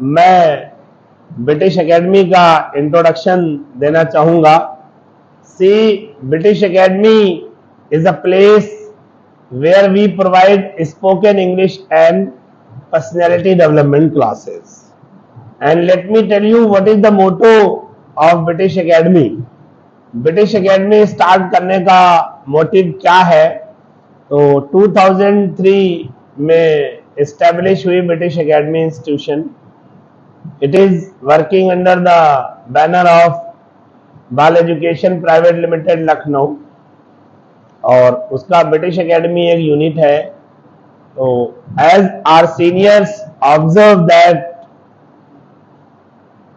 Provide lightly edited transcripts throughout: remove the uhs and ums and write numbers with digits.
मैं British academy का introduction देना चाहूंगा। See, British Academy is a place where we provide spoken English and personality development classes. And let me tell you what is the motto of British Academy. British Academy start करने का motive क्या है? तो 2003 में establish हुई British Academy institution. It is working under the banner of Bal Education Private Limited Lucknow, और उसका British Academy एक यूनिट है। तो as our seniors observe that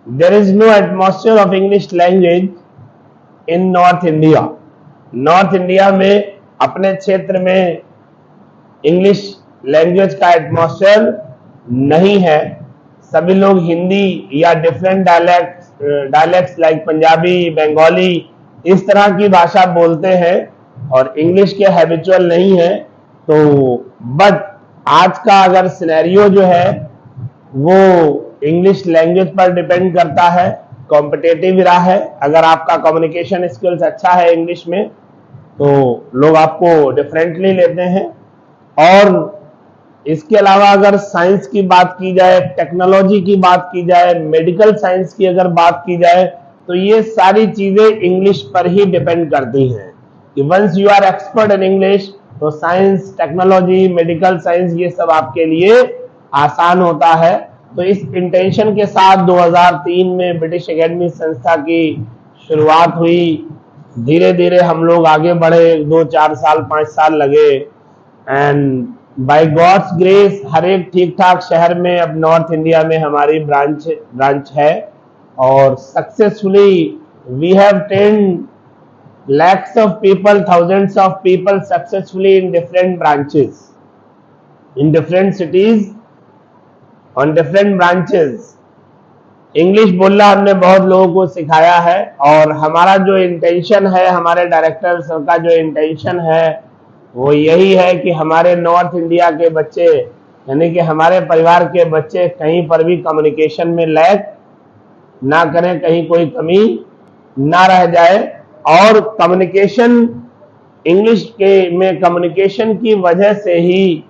there is no atmosphere of English language in North India. North India में अपने क्षेत्र में English language का एटमॉस्फेयर नहीं है। सभी लोग हिंदी या different dialects like Punjabi, Bengali, इस तरह की भाषा बोलते हैं और इंग्लिश के हैबिचुअल नहीं है। तो बट आज का अगर सिनेरियो जो है वो इंग्लिश लैंग्वेज पर डिपेंड करता है, कॉम्पिटेटिव रहा है। अगर आपका कम्युनिकेशन स्किल्स अच्छा है इंग्लिश में तो लोग आपको डिफरेंटली लेते हैं। और इसके अलावा अगर साइंस की बात की जाए, टेक्नोलॉजी की बात की जाए, मेडिकल साइंस की अगर बात की जाए, तो ये सारी चीजें इंग्लिश पर ही डिपेंड करती हैं। कि once you are expert in English तो साइंस, टेक्नोलॉजी, मेडिकल साइंस ये सब आपके लिए आसान होता है। तो इस इंटेंशन के साथ 2003 में ब्रिटिश एकेडमी संस्था की शुरुआत हुई। धीरे धीरे हम लोग आगे बढ़े, 2-4 साल 5 साल लगे, एंड बाय गॉड्स ग्रेस हर एक ठीक ठाक शहर में अब नॉर्थ इंडिया में हमारी ब्रांच है। और successfully we have trained lakhs of people, thousands of people successfully in different branches, in different cities, on different branches. English बोलना हमने बहुत लोगों को सिखाया है, और हमारा जो इंटेंशन है, हमारे डायरेक्टर सर का जो इंटेंशन है वो यही है कि हमारे नॉर्थ इंडिया के बच्चे, यानी कि हमारे परिवार के बच्चे कहीं पर भी कम्युनिकेशन में लैग ना करें, कहीं कोई कमी ना रह जाए। और कम्युनिकेशन इंग्लिश के में कम्युनिकेशन की वजह से ही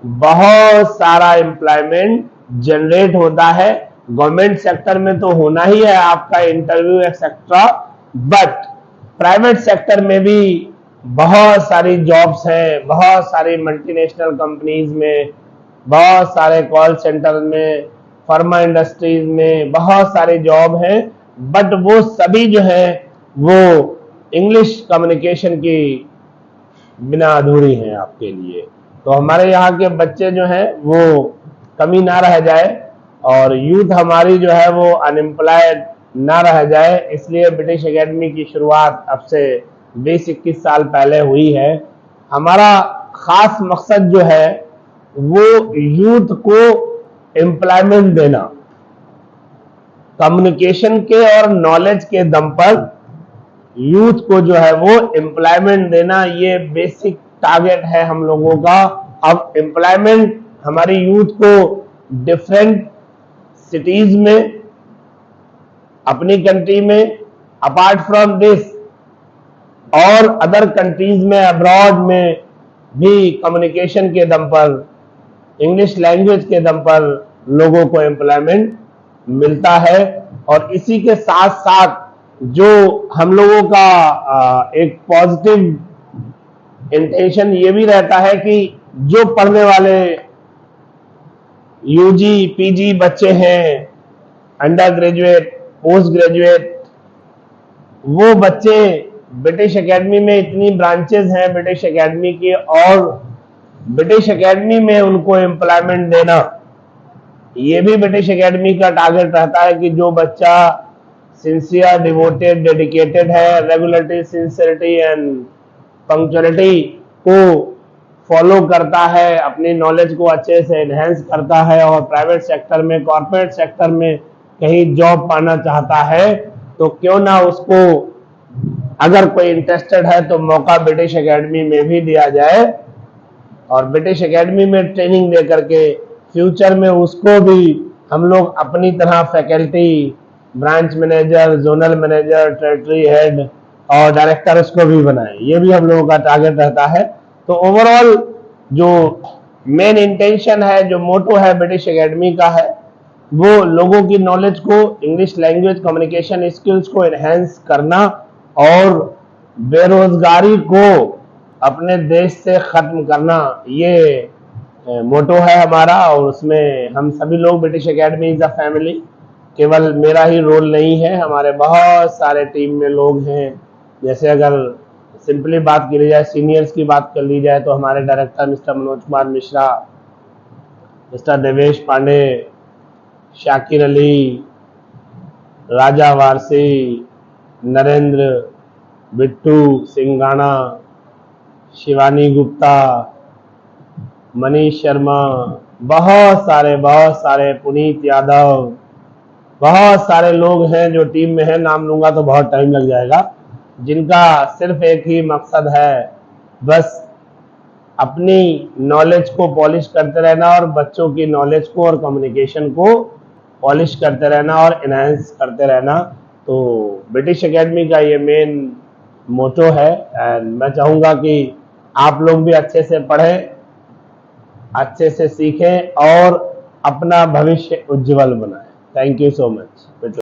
बहुत सारा एम्प्लॉयमेंट जनरेट होता है। गवर्नमेंट सेक्टर में तो होना ही है आपका interview etcetera, but private sector में भी बहुत सारी जॉब्स हैं, बहुत सारी मल्टीनेशनल कंपनीज में, बहुत सारे कॉल सेंटर में, फार्मा इंडस्ट्रीज में बहुत सारे जॉब हैं। बट वो सभी जो है वो इंग्लिश कम्युनिकेशन की बिना अधूरी हैं आपके लिए। तो हमारे यहाँ के बच्चे जो हैं वो कमी ना रह जाए, और यूथ हमारी जो है वो अनएम्प्लॉयड ना रह जाए, इसलिए ब्रिटिश एकेडमी की शुरुआत अब से 20-21 साल पहले हुई है। हमारा खास मकसद जो है वो यूथ को एम्प्लॉयमेंट देना, कम्युनिकेशन के और नॉलेज के दम पर यूथ को जो है वो एम्प्लॉयमेंट देना, ये बेसिक टारगेट है हम लोगों का। अब एम्प्लॉयमेंट हमारी यूथ को डिफरेंट सिटीज में, अपनी कंट्री में, अपार्ट फ्रॉम दिस और अदर कंट्रीज में, अब्रॉड में भी कम्युनिकेशन के दम पर, इंग्लिश लैंग्वेज के दम पर लोगों को एम्प्लॉयमेंट मिलता है। और इसी के साथ साथ जो हम लोगों का एक पॉजिटिव इंटेंशन ये भी रहता है कि जो पढ़ने वाले यूजी, पीजी बच्चे हैं, अंडर ग्रेजुएट, पोस्ट ग्रेजुएट, वो बच्चे ब्रिटिश एकेडमी में, इतनी ब्रांचेस हैं ब्रिटिश एकेडमी की, और ब्रिटिश एकेडमी में उनको एम्प्लॉयमेंट देना, ये भी ब्रिटिश एकेडमी का टारगेट रहता है कि जो बच्चा सिंसियर, डिवोटेड, डेडिकेटेड है, रेगुलरिटी, सिंसियरिटी एंड पंक्चुअलिटी को फॉलो करता है, अपनी नॉलेज को अच्छे से एनहेंस करता है, और प्राइवेट सेक्टर में, कॉर्पोरेट सेक्टर में कहीं जॉब पाना चाहता है, तो क्यों ना उसको, अगर कोई इंटरेस्टेड है तो मौका ब्रिटिश एकेडमी में भी दिया जाए, और ब्रिटिश एकेडमी में ट्रेनिंग दे करके फ्यूचर में उसको भी हम लोग अपनी तरह faculty, branch manager, zonal manager, territory head और डायरेक्टर उसको भी बनाए, ये भी हम लोगों का टारगेट रहता है। तो ओवरऑल जो मेन इंटेंशन है, जो मोटो है ब्रिटिश एकेडमी का है, वो लोगों की नॉलेज को, इंग्लिश लैंग्वेज कम्युनिकेशन स्किल्स को एनहेंस करना और बेरोजगारी को अपने देश से खत्म करना, ये मोटो है हमारा। और उसमें हम सभी लोग, British Academy is a family, केवल मेरा ही रोल नहीं है, हमारे बहुत सारे टीम में लोग हैं। जैसे अगर सिंपली बात की जाए, सीनियर्स की बात कर ली जाए, तो हमारे director mister Manoj Kumar Mishra, mister Devesh Pandey, Shakir Ali, Raja Warsi, Narendra, Bittu Singana, Shivani Gupta, Manish Sharma, बहुत सारे पुनीत यादव, बहुत सारे लोग हैं जो टीम में हैं। नाम लूंगा तो बहुत टाइम लग जाएगा, जिनका सिर्फ एक ही मकसद है, बस अपनी नॉलेज को पॉलिश करते रहना और बच्चों की नॉलेज को और कम्युनिकेशन को पॉलिश करते रहना और एनहांस करते रहना। तो ब्रिटिश एकेडमी का ये मेन मोटो है। एंड मैं चाहूंगा कि आप लोग भी अच्छे से पढ़ें, अच्छे से सीखें और अपना भविष्य उज्जवल बनाएं। Thank you so much.